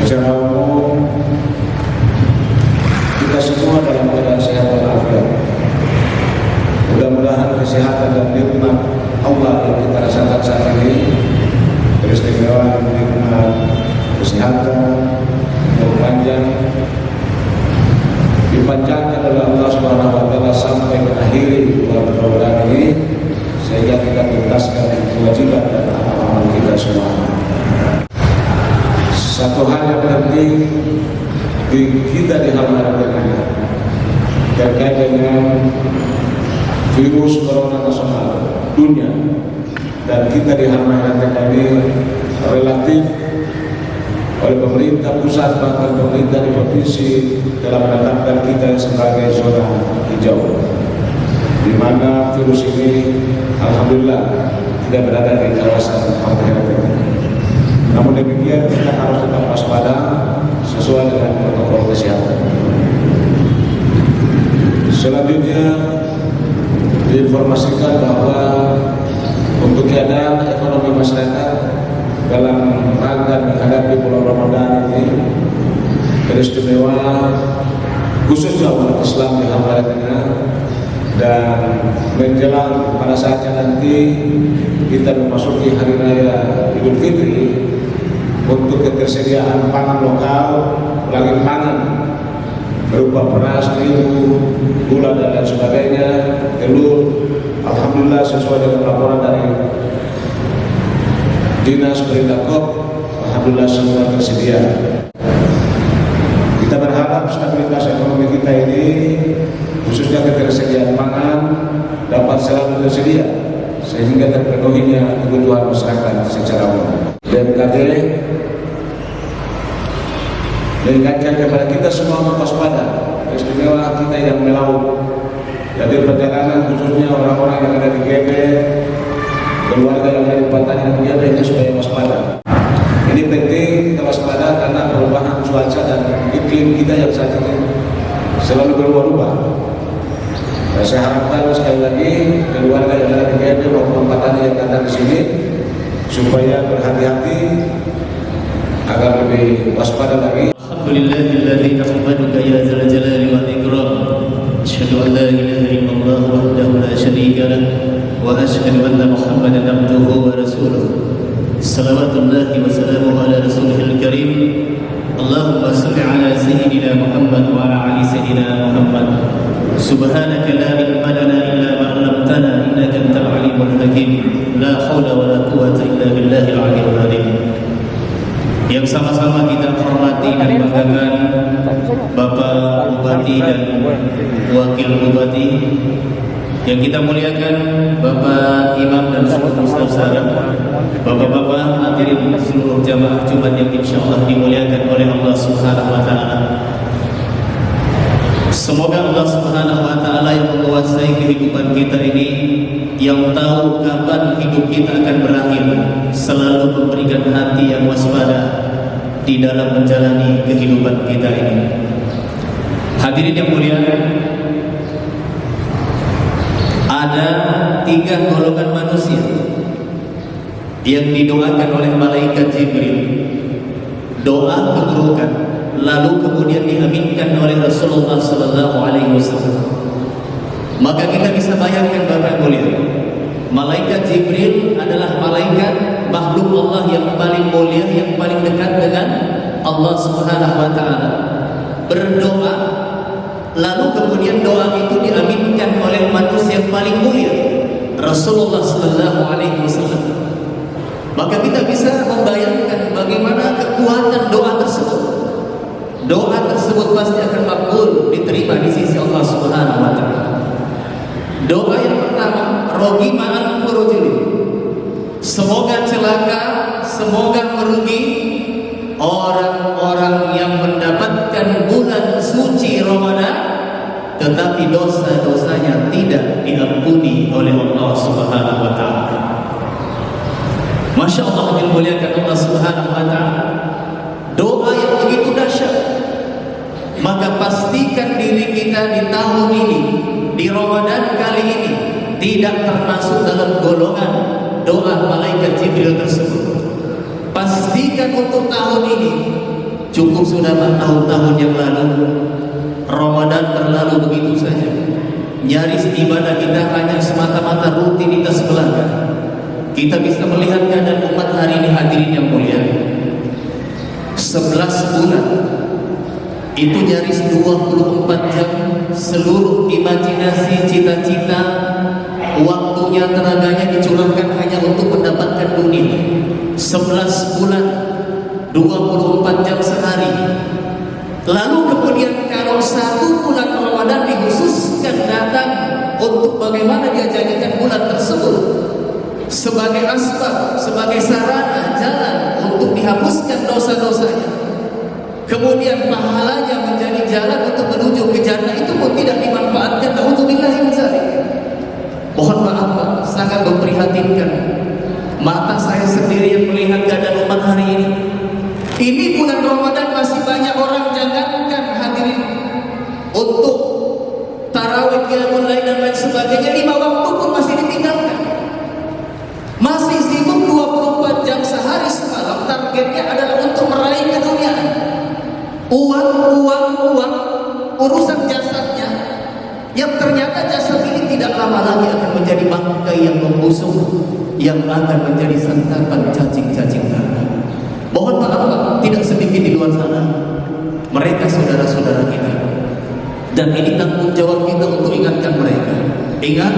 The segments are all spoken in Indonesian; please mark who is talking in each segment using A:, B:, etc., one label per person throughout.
A: Secara umum kita semua dalam keadaan sehat walafiat. Mudah-mudahan kesehatan dan nikmat Allah yang kita rasakan saat ini, keistimewaan nikmat kesehatan, umur panjang, dipanjangkan oleh Allah Subhanahu wa Ta'ala sampai mengakhiri bulan Ramadan ini, sehingga kita tuntaskan kewajiban dan amal kita semua. Satu hal yang penting kita dihamparkan terkait dengan virus corona nasional dunia, dan kita dihamparkan ini relatif oleh pemerintah pusat bahkan pemerintah di provinsi dalam menetapkan kita sebagai zona hijau, di mana virus ini alhamdulillah tidak berada di kawasan Hampir. Namun demikian kita harus tetap waspada sesuai dengan protokol kesehatan. Selanjutnya diinformasikan bahwa untuk keadaan ekonomi masyarakat dalam rangka menghadapi bulan Ramadan ini, beristimewa khususnya umat Islam di Hamzah Tengah, dan menjelang pada saatnya nanti kita memasuki hari raya Idul Fitri, untuk ketersediaan pangan lokal, lagi pangan berupa beras, terigu, gula dan lain sebagainya, telur, alhamdulillah sesuai dengan laporan dari Dinas Perindakop, alhamdulillah semua tersedia. Kita berharap stabilitas ekonomi kita ini, khususnya ketersediaan pangan, dapat selalu tersedia sehingga terpenuhinya kebutuhan masyarakat secara umum. BMKG mengingatkan kepada kita semua waspada, istimewa kita yang melaut. Jadi perjalanan khususnya orang-orang yang ada di GB, keluarga yang ada di pantai dan GB itu supaya waspada. Ini penting kita waspada karena perubahan cuaca dan iklim kita yang saat ini selalu berubah-ubah. Dan saya harapkan sekali lagi keluarga yang ada di GB maupun pantai yang datang di sini supaya berhati-hati agar lebih waspada lagi.
B: Alhamdulillahilladzi nahmaduka ya dzal jalali wal ikram. Asyhadu an la ilaha illallah wahdahu la syarika lah wa asyhadu anna Muhammadan abduhu wa rasuluh. Salawatullahi wa salamuhu ala rasulihil karim. Allahumma shalli ala sayyidina Muhammad wa ala ali sayyidina Muhammad. Subhanaka la ilma lana illa ma 'allamtana innaka antal alimul hakim. La haula wa la quwwata illa billahil aliyyil azim. Yang sama-sama kita hormati dan banggakan Bapak Bupati dan Wakil Bupati, yang kita muliakan Bapak Imam dan seluruh ustaz, Bapak-bapak hadirin seluruh jamaah Jumat yang insyaallah dimuliakan oleh Allah Subhanahu wa Ta'ala. Semoga Allah Subhanahu wa Ta'ala yang menguasai kehidupan kita ini, yang tahu kapan hidup kita akan berakhir, selalu memberikan hati yang waspada di dalam menjalani kehidupan kita ini. Hadirin yang mulia, ada 3 golongan manusia yang didoakan oleh malaikat Jibril, doa keburukan, lalu kemudian diaminkan oleh Rasulullah SAW. Maka kita bisa bayangkan Bapak mulia, malaikat Jibril adalah malaikat makhluk Allah yang paling mulia, yang paling dekat dengan Allah Subhanahu wa Ta'ala. Berdoa, lalu kemudian doa itu diaminkan oleh manusia yang paling mulia, Rasulullah SAW. Maka kita bisa membayangkan bagaimana kekuatan doa tersebut. Doa tersebut pasti akan makbul, diterima di sisi Allah Subhanahu wa Ta'ala. Doa yang pertama, rogi ma'al furujili, semoga celaka, semoga merugi orang-orang yang mendapatkan bulan suci Ramadan tetapi dosa-dosanya tidak diampuni oleh Allah Subhanahu wa Ta'ala. Masya Allah, dimuliakan Allah Subhanahu wa Ta'ala. Doa yang begitu dahsyat, maka pastikan diri kita di tahun ini, di Ramadan kali ini, tidak termasuk dalam golongan doa malaikat Jibril tersebut. Pastikan untuk tahun ini Cukup sudah tahun-tahun yang lalu Ramadan berlalu begitu saja. Nyaris ibadah kita hanya semata-mata rutinitas belaka. Kita bisa melihat keadaan umat hari ini, hadirin yang mulia. 11 bulan itu nyaris 24 jam seluruh imajinasi, cita-cita, waktunya, tenaganya dicurahkan hanya untuk mendapatkan dunia. 11 bulan 24 jam sehari. Lalu kemudian kalau 1 bulan Ramadan dikhususkan datang untuk bagaimana dia jadikan bulan tersebut sebagai asbab, sebagai sarana jalan untuk dihapuskan dosa-dosanya. Kemudian pahalanya menjadi jalan untuk menuju ke jannah, itu pun tidak dimanfaatkan. Nauzubillahi min dzalik. Mohon maaf Pak, sangat memprihatinkan. Mata saya sendiri yang melihat keadaan umat hari ini. Ini bulan Ramadan masih banyak orang, jangankan hadirin untuk tarawih, qiyamul lail dan lain sebagainya, 5 waktu pun masih ditinggalkan. Masih sibuk 24 jam sehari semalam, targetnya adalah untuk meraih keduniaan. Uang, urusan jasadnya, yang ternyata jasad ini tidak lama lagi akan menjadi bangkai yang membusuk, yang akan menjadi santapan cacing-cacing tanah. Mohon maaf Pak, tidak sedikit di luar sana mereka saudara-saudara kita, dan ini tanggung jawab kita untuk ingatkan mereka. Ingat,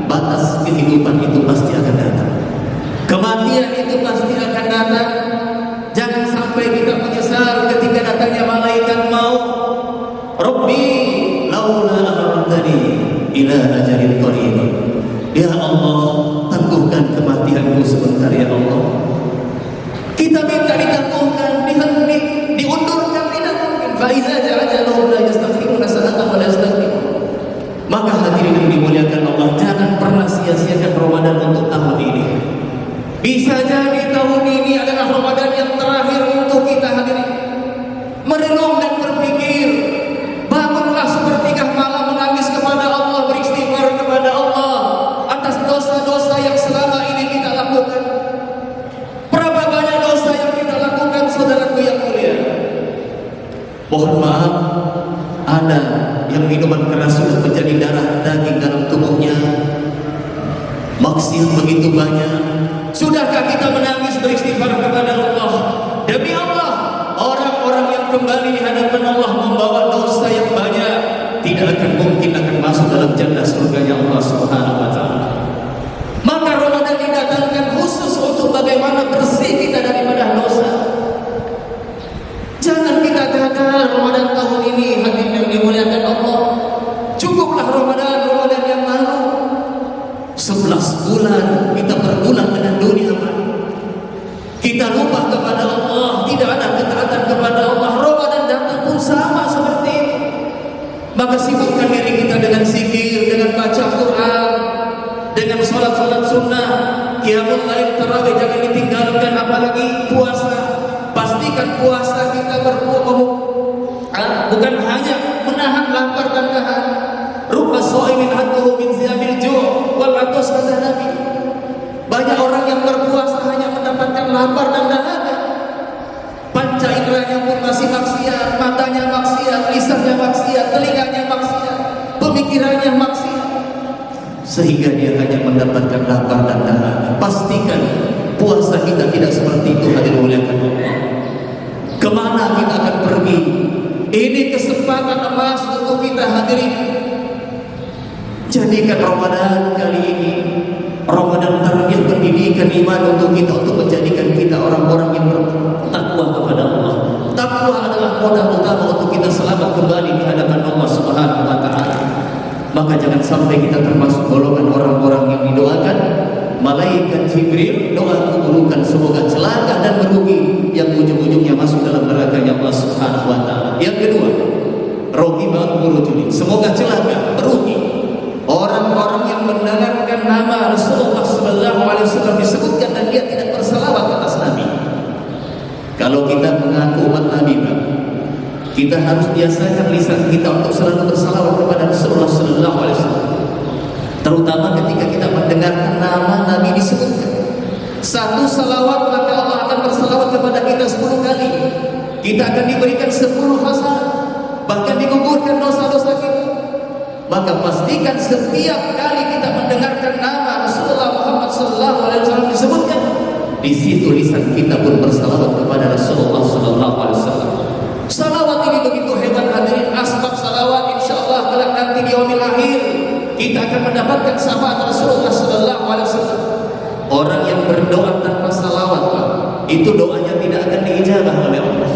B: batas kehidupan itu pasti akan datang, kematian itu pasti akan datang. Jangan sampai kita menyesal ketika datangnya malaikat maut. Rabbi laula akhartani ila ajalin qarib. Ya Allah, tangguhkan kematianku sebentar ya Allah. Kita minta ditangguhkan, diundurkan, tidak mungkin. Fa iza ja'alahu la yastaghfiruna sa'atan wa la yastaghfirun. Maka hadirin yang dimuliakan Allah, jangan pernah sia-siakan Ramadan untuk tahun ini. Bisa jadi tahun ini adalah Ramadan yang terakhir untuk kita hadirin. Merenung dan berpikir, bangunlah sepertiga malam menangis kepada Allah, beristighfar kepada Allah atas dosa-dosa yang selama ini kita lakukan. Berapa banyak dosa yang kita lakukan, saudaraku yang mulia. Mohon maaf, ada yang minuman keras sudah menjadi darah daging dalam tubuhnya. Maksiat begitu banyak. Sudahkah kita menangis beristighfar kepada Allah? Demi Allah, orang-orang yang kembali di hadapan Allah membawa dosa yang banyak tidak akan mungkin akan masuk dalam jannah surganya Allah Subhanahu wa taala. Maka Ramadan didatangkan khusus untuk bagaimana bersih kita daripada dosa. Jangan kita gagal Ramadan tahun ini, hadirin yang dimuliakan Allah. Cukuplah Ramadan yang lalu. 11 bulan kita berulang dengan dunia, kita lupa kepada Allah, tidak ada ketaatan kepada Allah. Ramadan datang pun sama seperti itu. Maka sibukkan diri kita dengan zikir, dengan baca Quran, dengan sholat sunnah, qiyamul lail, tarawih jangan ditinggalkan, apalagi puasa. Pastikan puasa kita bukan hanya menahan lapar dan dahaga. Rubba shaimin hadduhu min ziyabil ju' wal 'atash, kata Nabi. Banyak orang yang berpuasa hanya mendapatkan lapar dan dahaga. Panca inderanya pun masih maksiat, matanya maksiat, lisannya maksiat, telinganya maksiat, pemikirannya maksiat, sehingga dia hanya mendapatkan lapar dan dahaga. Pastikan puasa kita tidak seperti itu, hadirin muliakan Allah. Kemana kita akan pergi? Ini kesempatan emas untuk kita hadirin. Jadikan Ramadan kali ini Ramadan tarbiyah pendidikan iman untuk kita, untuk menjadikan kita orang-orang yang bertakwa kepada Allah. Takwa adalah modal utama untuk kita selamat kembali di hadapan Allah Subhanahu wa taala. Maka jangan sampai kita termasuk golongan orang-orang yang didoakan malaikat Jibril, doa keburukan semoga celaka dan merugi, yang ujung-ujungnya masuk dalam nerakanya Allah Subhanahu wa taala. Yang kedua, rohibah murujulin, semoga celaka, merugi orang-orang yang mendengarkan nama Rasulullah SAW disebutkan dan dia tidak bersalawat atas Nabi. Kalau kita mengaku umat Nabi, kita harus biasakan lisan kita untuk selalu bersalawat kepada Rasulullah SAW. Terutama ketika kita mendengar nama Nabi disebutkan. 1 salawat maka Allah akan bersalawat kepada kita 10 kali. kita akan diberikan 10 hasanah, bahkan digugurkan dosa-dosa kita. Maka pastikan setiap kali kita mendengarkan nama Rasulullah Muhammad SAW disebutkan, di situ lisan kita pun bersalawat kepada Rasulullah SAW. Salawat ini begitu hebat hadirin. Asbab salawat insyaallah kelak nanti di yaumil akhir kita akan mendapatkan syafaat Rasulullah SAW. Orang yang berdoa tanpa salawat, itu doanya tidak akan diijabah oleh Allah.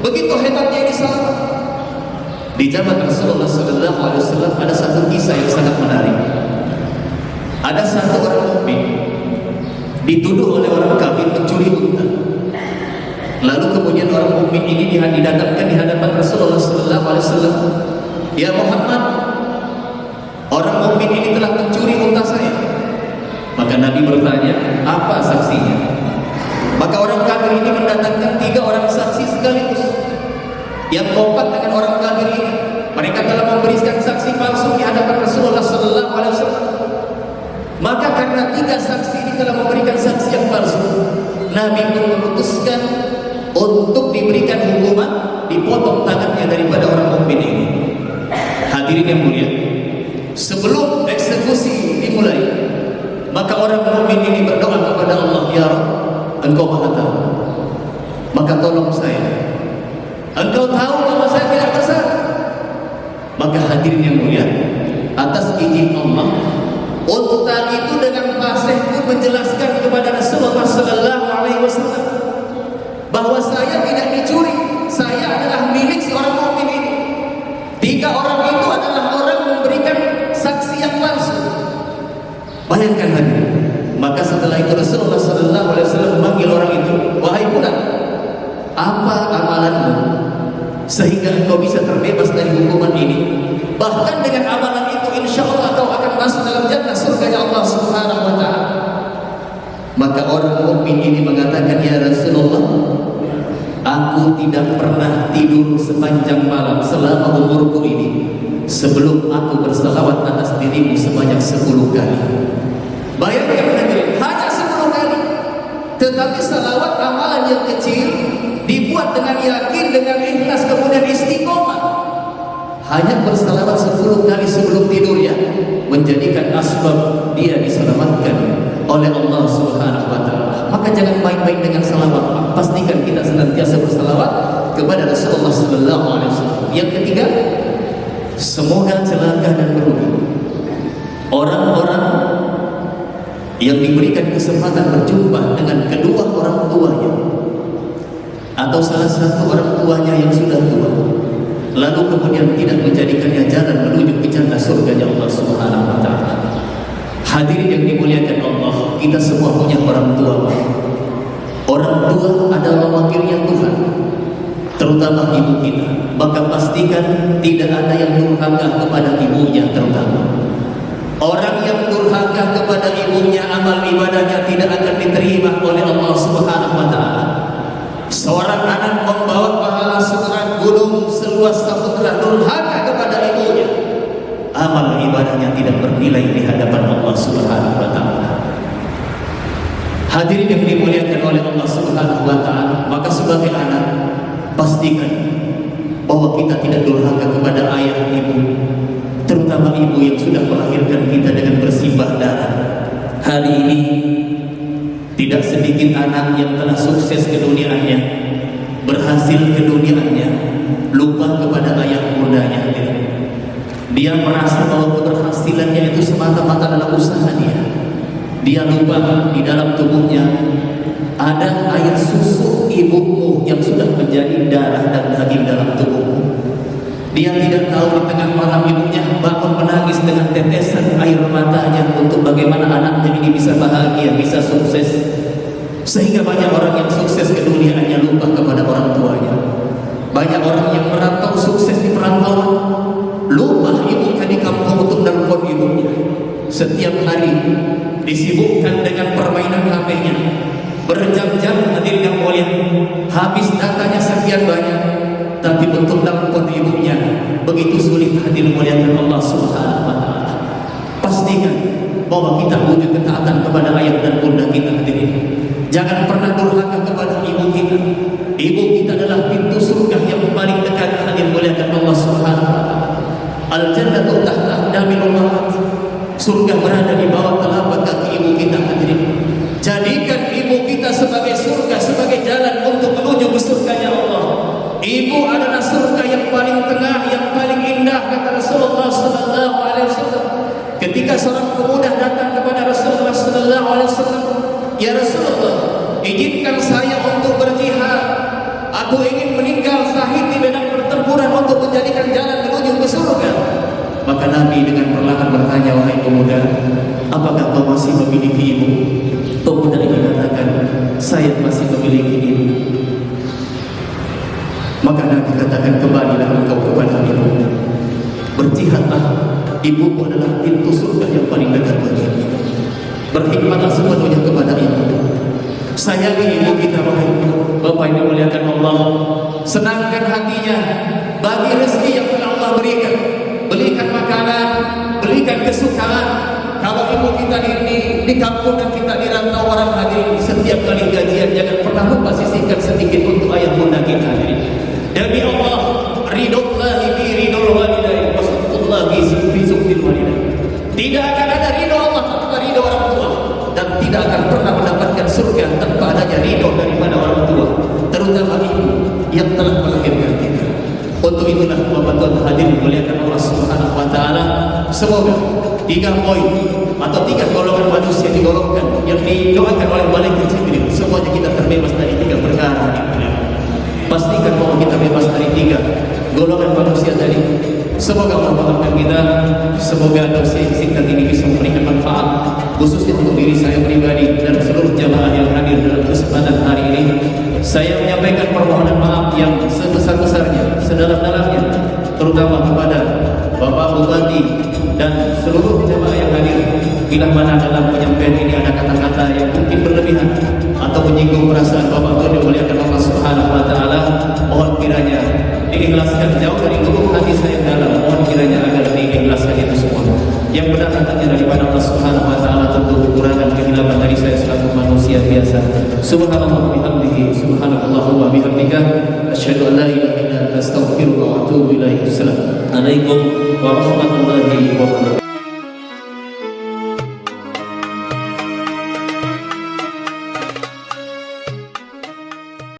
B: Begitu hebatnya ini salawat. Di zaman Rasulullah SAW ada satu kisah yang sangat menarik. Ada satu orang mukmin dituduh oleh orang kafir mencuri unta. Lalu kemudian orang mukmin ini didatangkan di hadapan Rasulullah SAW. Ya Muhammad, orang mukmin ini telah mencuri unta saya. Maka Nabi bertanya, apa saksinya? Maka orang kafir ini mendatangkan 3 orang saksi sekaligus. Yang kompak dengan orang kafir ini, mereka telah memberikan saksi palsu di hadapan Rasulullah SAW. Maka karena 3 saksi ini telah memberikan saksi yang palsu, Nabi pun memutuskan untuk diberikan hukuman, dipotong tangannya daripada orang mukmin ini. Hadirin yang mulia, sebelum eksekusi dimulai, maka orang mukmin ini berdoa kepada Allah, ya Rabb, Engkau Maha Tahu, maka tolong saya. Engkau tahu bahwa saya tidak bersalah. Maka hadirin yang mulia, atas izin Allah, unta itu dengan fasih pun menjelaskan kepada Rasulullah SAW bahwa saya tidak dicuri, saya adalah milik si orang mukmin ini. 3 orang itu adalah orang memberikan saksi yang palsu. Bayangkan hadirin. Maka setelah itu Rasulullah SAW memanggil orang itu, wahai fulan, apa amalanmu sehingga engkau bisa terbebas dari hukuman ini? Bahkan dengan amalan itu insya Allah kau akan masuk dalam jannah surganya Allah Subhanahu wa ta'ala. Maka orang mukmin ini mengatakan, ya Rasulullah, aku tidak pernah tidur sepanjang malam selama umurku ini sebelum aku bersalawat atas dirimu sebanyak 10 kali. Bayangkan hadirin, hanya 10 kali. Tetapi salawat amalan yang kecil dibuat dengan yakin, dengan ikhlas, kemudian istiqomah. Hanya bersalawat 10 kali sebelum tidurnya menjadikan asbab dia diselamatkan oleh Allah Subhanahu wa ta'ala. Maka jangan main-main dengan salawat. Pastikan kita senantiasa bersalawat kepada Rasulullah SAW. Yang ketiga, semoga celaka dan merugi orang-orang yang diberikan kesempatan berjumpa dengan kedua orang tuanya atau salah satu orang tuanya yang sudah tua, lalu kemudian tidak menjadikannya jalan menuju ke jannah surganya Allah Subhanahu wa ta'ala. Hadirin yang dimuliakan Allah, kita semua punya orang tua. Orang tua adalah wakilnya Tuhan, terutama ibu kita. Maka pastikan tidak ada yang durhaka kepada ibunya terutama. Orang yang durhaka kepada ibunya, amal ibadahnya tidak akan diterima oleh Allah Subhanahu wa ta'ala. Seorang anak membawa pahala seberat gunung seluas samudra, durhaka kepada ibunya, amal ibadahnya tidak bernilai di hadapan Allah Subhanahu wa ta'ala. Hadirin yang dimuliakan oleh Allah Subhanahu wa ta'ala, maka sebagai anak pastikan bahwa kita tidak durhaka kepada ayah ibu, terutama ibu yang sudah melahirkan kita dengan bersimbah darah. Hari ini tidak sedikit anak yang telah sukses keduniaannya, berhasil keduniaannya, lupa kepada ayah bundanya. Dia merasa bahwa keberhasilannya itu semata-mata adalah usaha dia. Dia lupa di dalam tubuhnya ada air susu ibumu yang sudah menjadi darah dan daging dalam tubuhmu. Dia tidak tahu di tengah malam ibunya bangun menangis dengan tetesan air matanya untuk bagaimana anaknya ini bisa bahagia, bisa sukses. Sehingga banyak orang yang sukses keduniaannya lupa kepada orang tuanya. Banyak orang yang merantau sukses di perantauan, lupa ibunya di kampung untuk nelpon ibunya. Setiap hari disibukkan dengan permainan HP-nya, berjam-jam hadir yang mulia, habis datanya sekian banyak, tapi untuk nelpon ibunya begitu sulit. Hadir muliakan Allah Subhanahu wa ta'ala. Pastikan bahwa kita wujud ketaatan kepada ayah dan bunda kita hadirin. Jangan pernah durhaka kepada ibu kita. Ibu kita adalah pintu surga Ibu adalah surga yang paling tengah, yang paling indah, kata Rasulullah sallallahu alaihi wasallam. Ketika seorang pemuda datang kepada Rasulullah sallallahu alaihi wasallam, "Ya Rasulullah, izinkan saya untuk berjihad. Aku ingin meninggal syahid di medan pertempuran untuk menjadikan jalan menuju ke surga." Maka Nabi dengan perlahan bertanya, "Wahai pemuda, apakah kau masih memiliki ibu?" Pemuda ini katakan, "Saya masih memiliki ibu." Maka Nabi katakan, "Kembalilah engkau kepada ibu. Berjihadlah, ibumu adalah pintu surga yang paling dekat bagimu. Berkhidmatlah sepenuhnya kepada ibu. Sayangi ibu kita, wahai Bapak yang dimuliakan Allah. Senangkan hatinya, bagi rezeki yang telah Allah berikan. Belikan makanan, belikan kesukaan. Kalau ibu kita di kampung dan kita di rantau orang hadirin, setiap kali gajian jangan pernah lupa sisihkan sedikit untuk ayah bunda kita hadirin. Demi Allah, ridhollahi bi ridhol walidain, wasatullahi fi suktil walidain. Tidak akan ada ridho Allah tanpa ridho orang tua, dan tidak akan pernah mendapatkan surga tanpa adanya ridho daripada orang tua, terutama ibu yang telah melahirkan kita. Untuk itulah Bapak Tuhan hadirin muliakan Allah Subhanahu wa taala, semoga 3 poin atau 3 golongan manusia digolongkan yang didoakan oleh malaikat Jibril, semuanya kita terbebas dari 3 perkara ini. Pastikan bahwa kita bebas dari 3 golongan manusia tadi. Semoga Allah memaafkan kita. Semoga dosa singkat ini bisa memberikan manfaat, khususnya untuk diri saya pribadi dan seluruh jamaah yang hadir dalam kesempatan hari ini. Saya menyampaikan permohonan maaf yang sebesar-besarnya, sedalam-dalamnya, terutama kepada Bapak Bupati dan seluruh jamaah yang hadir. Bila mana dalam penyampaian ini ada kata-kata yang mungkin berlebihan atau menyinggung perasaan Bapak Tuhan dimuliakan Allah Subhanahu wa taala, mohon kiranya diikhlaskan jauh dari lubuk hati saya dalam. Mohon kiranya agar diikhlaskan itu semua. Yang benar datangnya daripada Allah Subhanahu wa taala, tentu kekurangan kehilapan dari saya selaku manusia biasa. Subhanallah bihamdihi, subhanallah wa bihamdika, asyhadu an la ilaha illa anta, astaghfiruka wa atubu ilaik. Assalamualaikum warahmatullahi